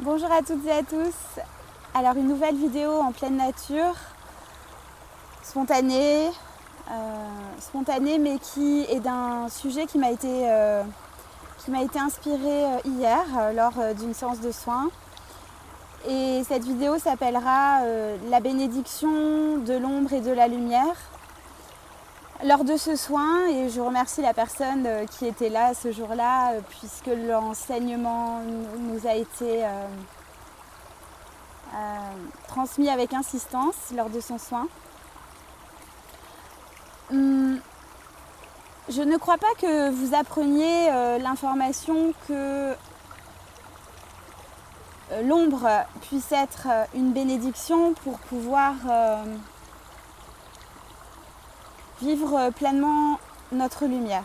Bonjour à toutes et à tous. Alors une nouvelle vidéo en pleine nature, spontanée, mais qui est d'un sujet qui m'a été inspiré hier lors d'une séance de soins. Et cette vidéo s'appellera La bénédiction de l'ombre et de la lumière. Lors de ce soin, et je remercie la personne qui était là ce jour-là, puisque l'enseignement nous a été transmis avec insistance lors de son soin. Je ne crois pas que vous appreniez l'information que l'ombre puisse être une bénédiction pour pouvoir vivre pleinement notre lumière.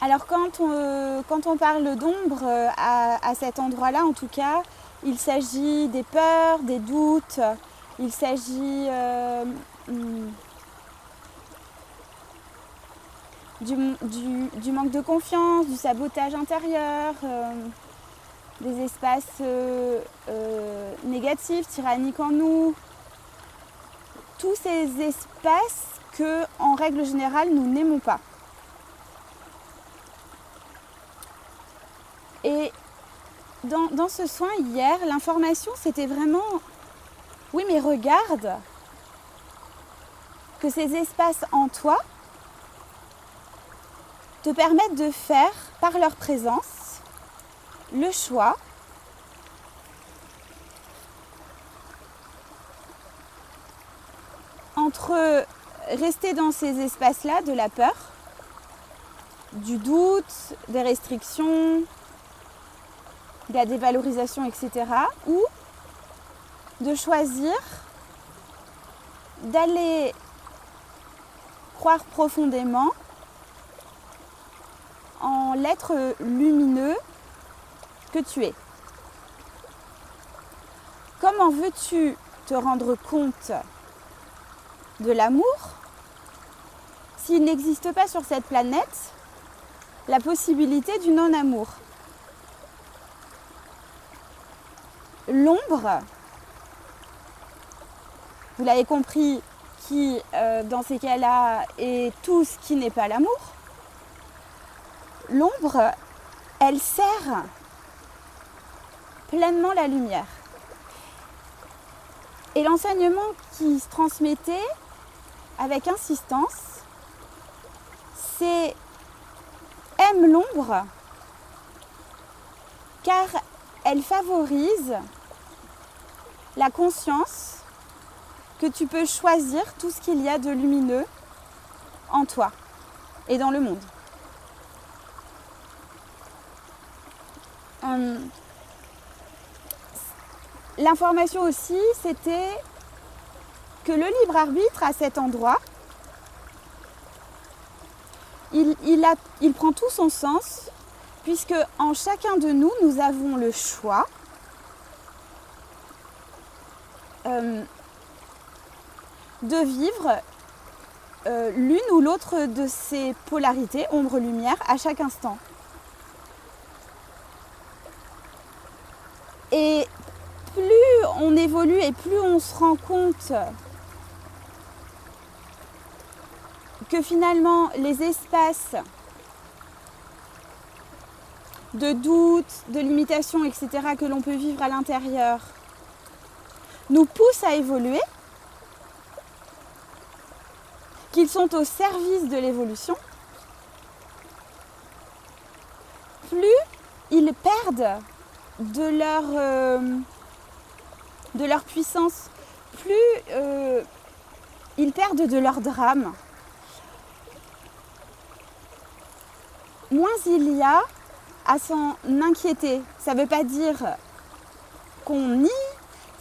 Alors quand on parle d'ombre à cet endroit-là, en tout cas, il s'agit des peurs, des doutes, il s'agit du manque de confiance, du sabotage intérieur, des espaces négatifs, tyranniques en nous. Tous ces espaces que, en règle générale, nous n'aimons pas. Et dans ce soin hier, l'information c'était vraiment « oui mais regarde que ces espaces en toi te permettent de faire par leur présence le choix entre rester dans ces espaces-là de la peur, du doute, des restrictions, de la dévalorisation, etc. ou de choisir d'aller croire profondément en l'être lumineux que tu es. Comment veux-tu te rendre compte de l'amour s'il n'existe pas sur cette planète la possibilité du non-amour? L'ombre, vous l'avez compris, qui dans ces cas-là est tout ce qui n'est pas l'amour. L'ombre, elle sert pleinement la lumière. Et l'enseignement qui se transmettait avec insistance, c'est aime l'ombre car elle favorise la conscience que tu peux choisir tout ce qu'il y a de lumineux en toi et dans le monde. L'information aussi, c'était que le libre arbitre à cet endroit, il prend tout son sens, puisque en chacun de nous, nous avons le choix de vivre l'une ou l'autre de ces polarités, ombre-lumière, à chaque instant. Et plus on évolue et plus on se rend compte que finalement les espaces de doute, de limitation, etc. que l'on peut vivre à l'intérieur nous poussent à évoluer, qu'ils sont au service de l'évolution, plus ils perdent de leur puissance, plus ils perdent de leur drame. Moins il y a à s'en inquiéter. Ça ne veut pas dire qu'on nie,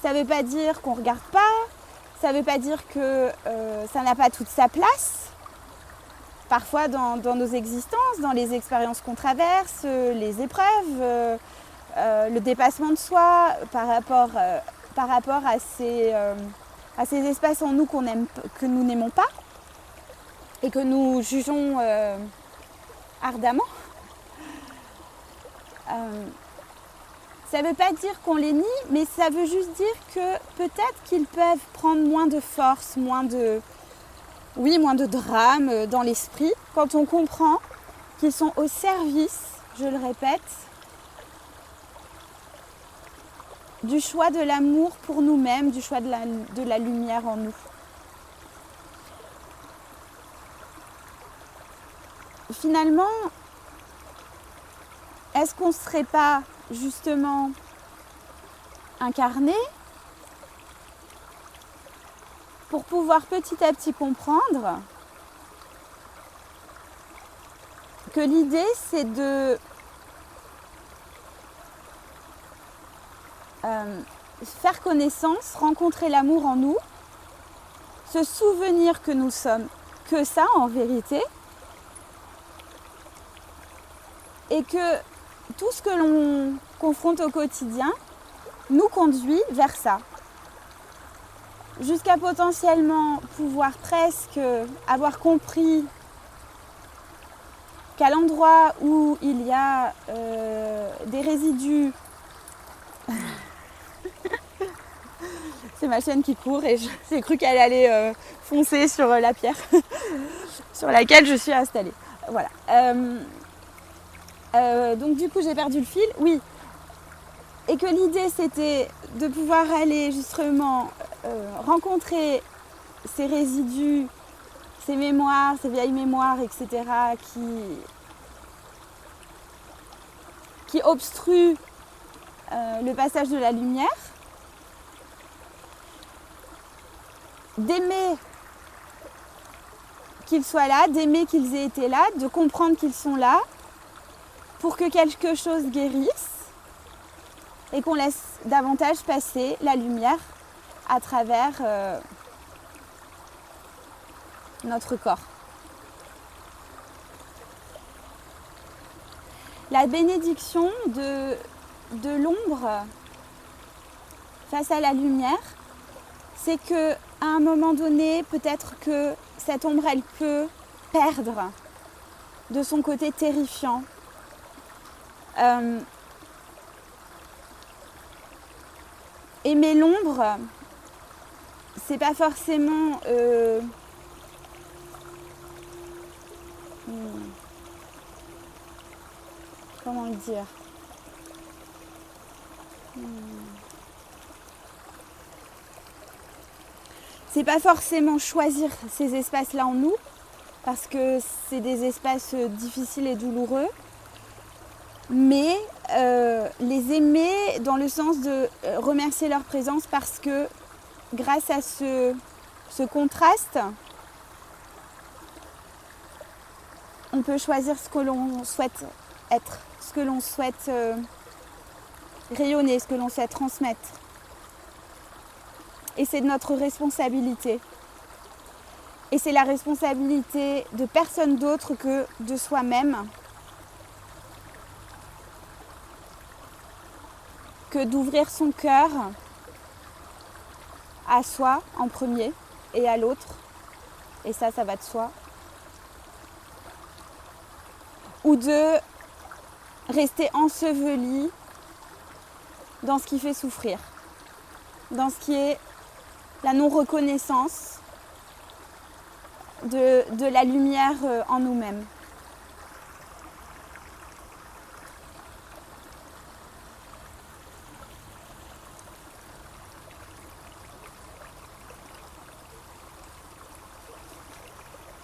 ça ne veut pas dire qu'on ne regarde pas, ça ne veut pas dire que ça n'a pas toute sa place. Parfois dans nos existences, dans les expériences qu'on traverse, les épreuves, le dépassement de soi par rapport à ces espaces en nous que nous n'aimons pas et que nous jugeons ardemment. Ça ne veut pas dire qu'on les nie, mais ça veut juste dire que peut-être qu'ils peuvent prendre moins de force, moins de drame dans l'esprit quand on comprend qu'ils sont au service, je le répète, du choix de l'amour pour nous-mêmes, du choix de la lumière en nous. Finalement, est-ce qu'on ne serait pas justement incarné pour pouvoir petit à petit comprendre que l'idée c'est de faire connaissance, rencontrer l'amour en nous, se souvenir que nous sommes que ça en vérité, et que tout ce que l'on confronte au quotidien nous conduit vers ça. Jusqu'à potentiellement pouvoir presque avoir compris qu'à l'endroit où il y a des résidus, c'est ma chienne qui court et j'ai cru qu'elle allait foncer sur la pierre sur laquelle je suis installée. Voilà. Donc du coup j'ai perdu le fil. Oui. Et que l'idée c'était de pouvoir aller justement rencontrer ces résidus, ces mémoires, ces vieilles mémoires, etc. qui obstruent le passage de la lumière. D'aimer qu'ils soient là, d'aimer qu'ils aient été là, de comprendre qu'ils sont là pour que quelque chose guérisse et qu'on laisse davantage passer la lumière à travers notre corps. La bénédiction de l'ombre face à la lumière, c'est qu'à un moment donné, peut-être que cette ombre, elle peut perdre de son côté terrifiant. Aimer l'ombre, c'est pas forcément comment le dire, c'est pas forcément choisir ces espaces-là en nous, parce que c'est des espaces difficiles et douloureux, mais les aimer dans le sens de remercier leur présence, parce que grâce à ce contraste, on peut choisir ce que l'on souhaite être, ce que l'on souhaite rayonner, ce que l'on souhaite transmettre. Et c'est de notre responsabilité. Et c'est la responsabilité de personne d'autre que de soi-même, que d'ouvrir son cœur à soi en premier et à l'autre. Et ça va de soi. Ou de rester enseveli dans ce qui fait souffrir, dans ce qui est la non-reconnaissance de la lumière en nous-mêmes.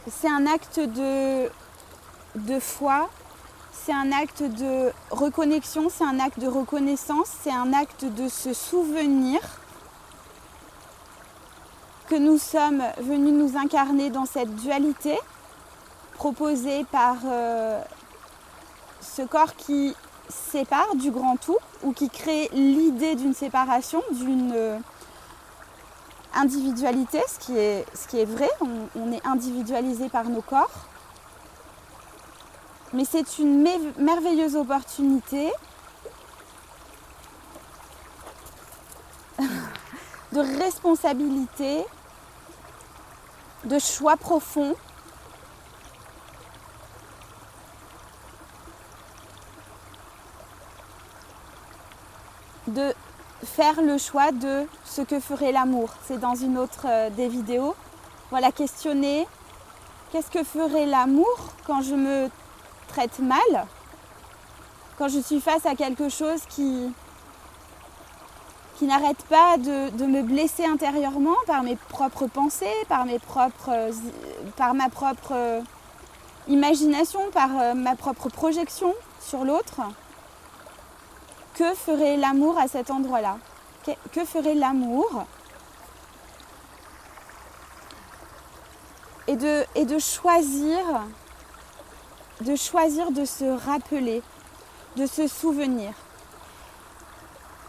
C'est un acte de foi, c'est un acte de reconnexion, c'est un acte de reconnaissance, c'est un acte de se souvenir que nous sommes venus nous incarner dans cette dualité proposée par ce corps qui sépare du grand tout, ou qui crée l'idée d'une séparation, d'une individualité, ce qui est vrai, on est individualisé par nos corps. Mais c'est une merveilleuse opportunité de responsabilité, de choix profond, de faire le choix de ce que ferait l'amour. C'est dans une autre des vidéos. Voilà, questionner qu'est-ce que ferait l'amour quand je me traite mal, quand je suis face à quelque chose qui n'arrête pas de me blesser intérieurement par mes propres pensées, par ma propre imagination, par ma propre projection sur l'autre. Que ferait l'amour à cet endroit-là? Que ferait l'amour? Et de choisir de se rappeler, de se souvenir.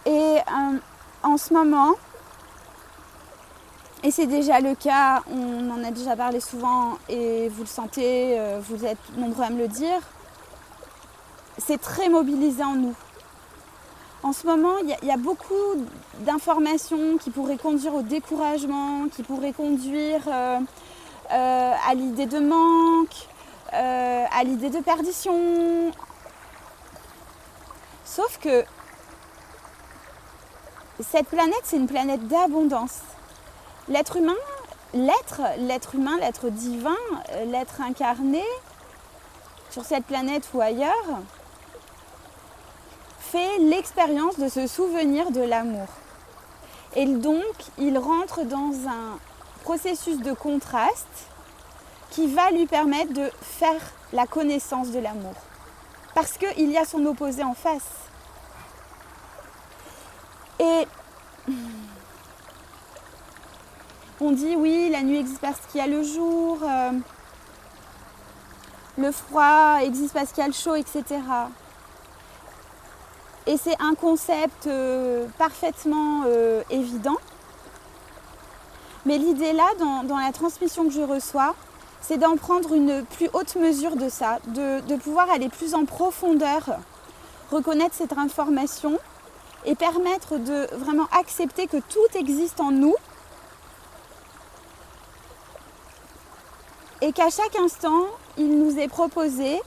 Et en ce moment, et c'est déjà le cas, on en a déjà parlé souvent et vous le sentez, vous êtes nombreux à me le dire, c'est très mobilisé en nous. En ce moment, il y a beaucoup d'informations qui pourraient conduire au découragement, qui pourraient conduire à l'idée de manque, à l'idée de perdition. Sauf que cette planète, c'est une planète d'abondance. L'être humain, l'être divin, l'être incarné, sur cette planète ou ailleurs, fait l'expérience de se souvenir de l'amour. Et donc, il rentre dans un processus de contraste qui va lui permettre de faire la connaissance de l'amour. Parce qu'il y a son opposé en face. Et on dit oui, la nuit existe parce qu'il y a le jour, le froid existe parce qu'il y a le chaud, etc. Et c'est un concept parfaitement évident. Mais l'idée là, dans la transmission que je reçois, c'est d'en prendre une plus haute mesure de ça, de pouvoir aller plus en profondeur, reconnaître cette information et permettre de vraiment accepter que tout existe en nous et qu'à chaque instant, il nous est proposé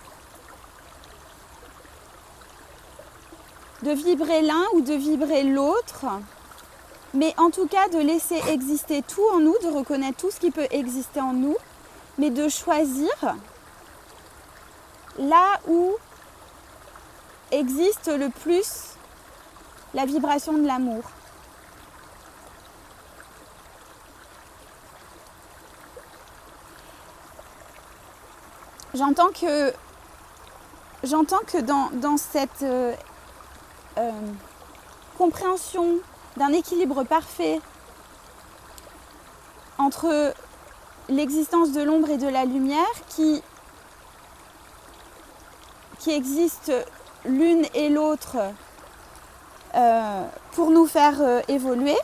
de vibrer l'un ou de vibrer l'autre, mais en tout cas de laisser exister tout en nous, de reconnaître tout ce qui peut exister en nous, mais de choisir là où existe le plus la vibration de l'amour. J'entends que dans cette compréhension d'un équilibre parfait entre l'existence de l'ombre et de la lumière qui existent l'une et l'autre pour nous faire évoluer,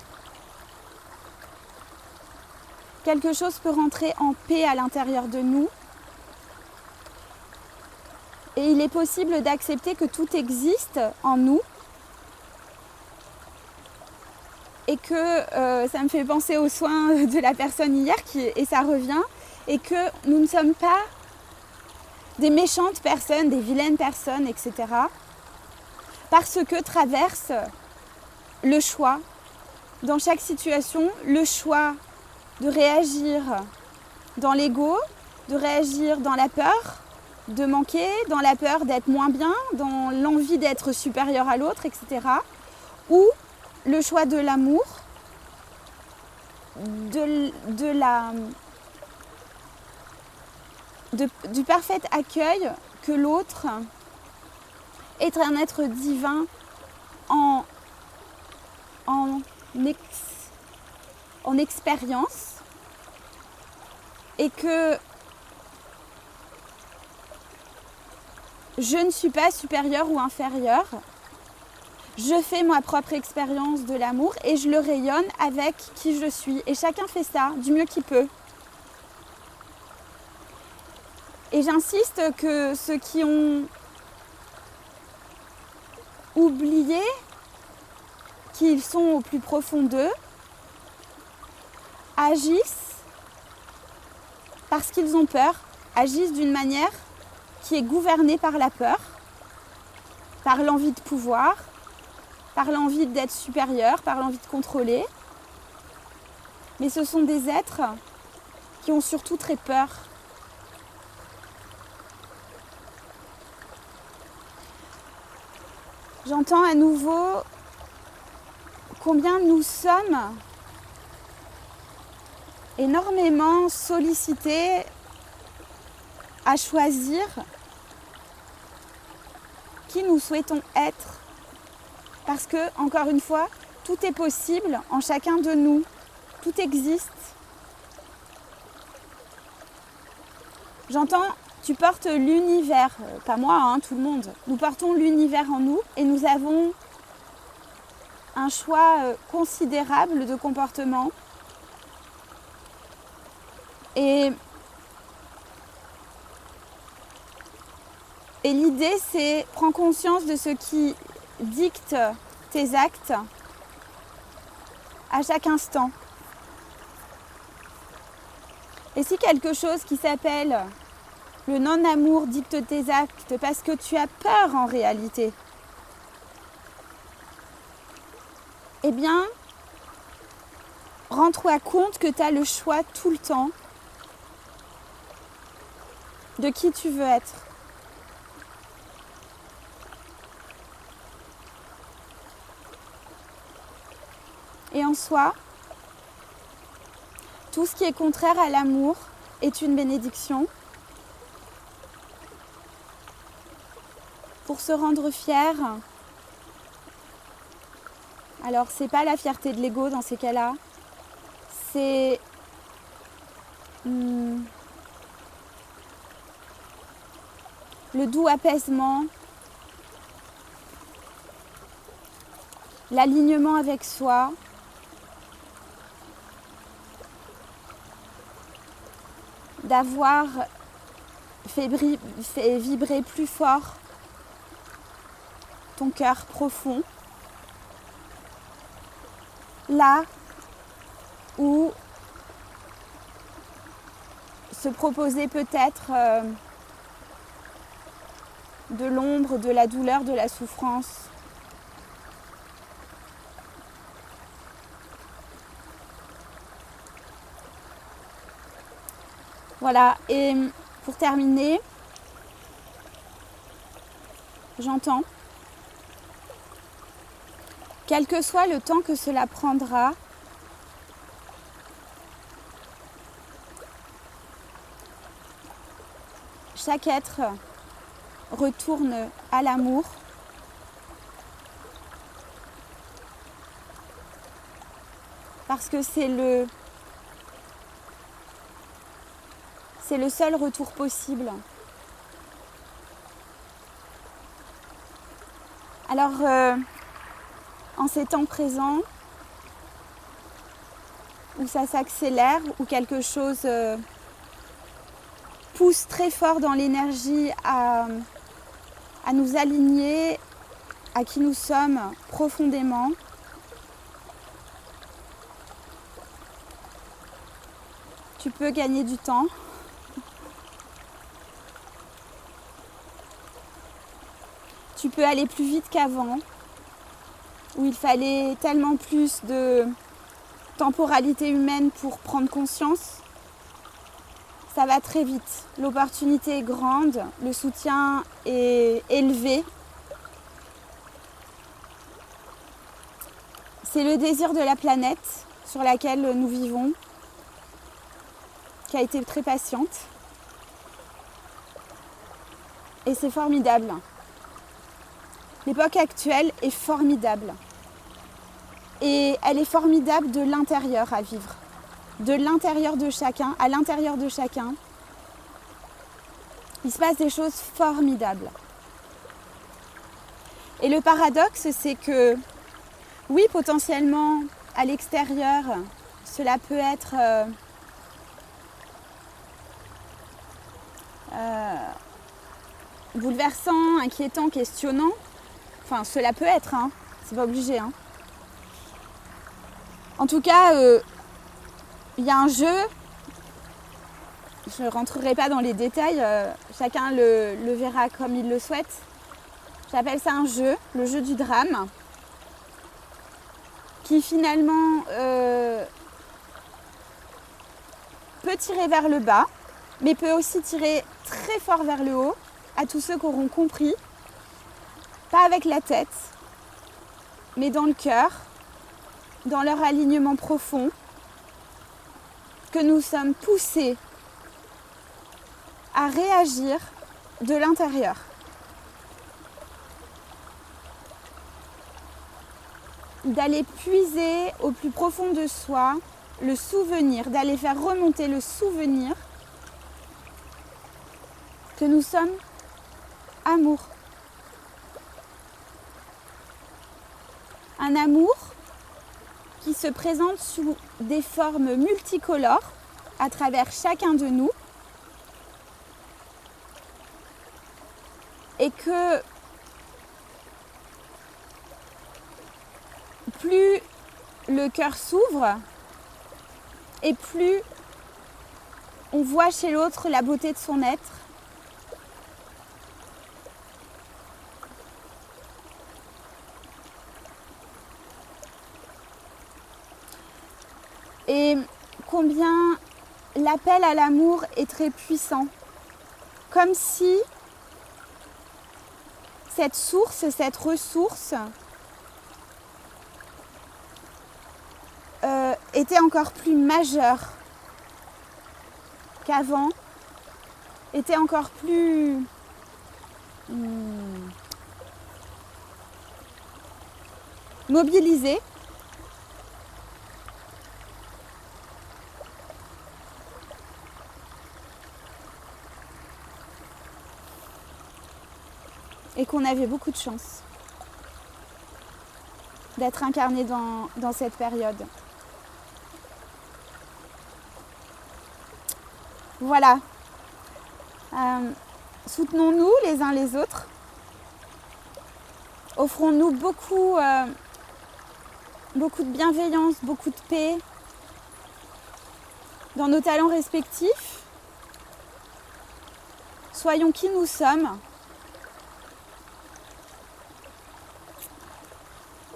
quelque chose peut rentrer en paix à l'intérieur de nous. Et il est possible d'accepter que tout existe en nous et que ça me fait penser aux soins de la personne hier et ça revient, et que nous ne sommes pas des méchantes personnes, des vilaines personnes, etc. Parce que traverse le choix, dans chaque situation, le choix de réagir dans l'ego, de réagir dans la peur, de manquer, dans la peur d'être moins bien, dans l'envie d'être supérieur à l'autre, etc. Ou le choix de l'amour, du parfait accueil que l'autre est un être divin en expérience, et que je ne suis pas supérieure ou inférieure. Je fais ma propre expérience de l'amour et je le rayonne avec qui je suis. Et chacun fait ça du mieux qu'il peut. Et j'insiste que ceux qui ont oublié qu'ils sont au plus profond d'eux agissent parce qu'ils ont peur, agissent d'une manière qui est gouvernée par la peur, par l'envie de pouvoir, par l'envie d'être supérieur, par l'envie de contrôler. Mais ce sont des êtres qui ont surtout très peur. J'entends à nouveau combien nous sommes énormément sollicités à choisir qui nous souhaitons être. Parce que, encore une fois, tout est possible en chacun de nous. Tout existe. J'entends, tu portes l'univers, pas moi, hein, tout le monde. Nous portons l'univers en nous et nous avons un choix considérable de comportement. Et l'idée, c'est prends conscience de ce qui dicte tes actes à chaque instant. Et si quelque chose qui s'appelle le non-amour dicte tes actes parce que tu as peur en réalité, eh bien, rends-toi compte que tu as le choix tout le temps de qui tu veux être. Et en soi, tout ce qui est contraire à l'amour est une bénédiction. Pour se rendre fier, alors c'est pas la fierté de l'ego dans ces cas-là, c'est le doux apaisement, l'alignement avec soi, d'avoir fait vibrer plus fort ton cœur profond, là où se proposer peut-être de l'ombre, de la douleur, de la souffrance. Voilà, et pour terminer, j'entends, quel que soit le temps que cela prendra, chaque être retourne à l'amour. Parce que c'est le seul retour possible. Alors, en ces temps présents, où ça s'accélère, où quelque chose pousse très fort dans l'énergie à nous aligner à qui nous sommes profondément, tu peux gagner du temps. Tu peux aller plus vite qu'avant, où il fallait tellement plus de temporalité humaine pour prendre conscience. Ça va très vite. L'opportunité est grande, le soutien est élevé. C'est le désir de la planète sur laquelle nous vivons, qui a été très patiente. Et c'est formidable. L'époque actuelle est formidable. Et elle est formidable de l'intérieur à vivre. De l'intérieur de chacun, à l'intérieur de chacun. Il se passe des choses formidables. Et le paradoxe, c'est que, oui, potentiellement, à l'extérieur, cela peut être bouleversant, inquiétant, questionnant. Enfin, cela peut être, hein. C'est pas obligé. Hein. En tout cas, il y a un jeu. Je ne rentrerai pas dans les détails. Chacun le verra comme il le souhaite. J'appelle ça un jeu, le jeu du drame. qui finalement peut tirer vers le bas, mais peut aussi tirer très fort vers le haut, à tous ceux qui auront compris, pas avec la tête, mais dans le cœur, dans leur alignement profond, que nous sommes poussés à réagir de l'intérieur. D'aller puiser au plus profond de soi le souvenir, d'aller faire remonter le souvenir que nous sommes amour. Un amour qui se présente sous des formes multicolores à travers chacun de nous et que plus le cœur s'ouvre et plus on voit chez l'autre la beauté de son être. Et combien l'appel à l'amour est très puissant. Comme si cette source, cette ressource était encore plus majeure qu'avant, était encore plus mobilisée. Et qu'on avait beaucoup de chance d'être incarné dans cette période. Voilà. Soutenons-nous les uns les autres. Offrons-nous beaucoup de bienveillance, beaucoup de paix dans nos talents respectifs. Soyons qui nous sommes.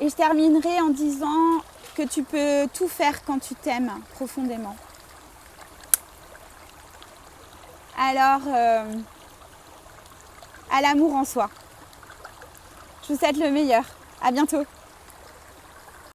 Et je terminerai en disant que tu peux tout faire quand tu t'aimes profondément. Alors, à l'amour en soi. Je vous souhaite le meilleur. À bientôt.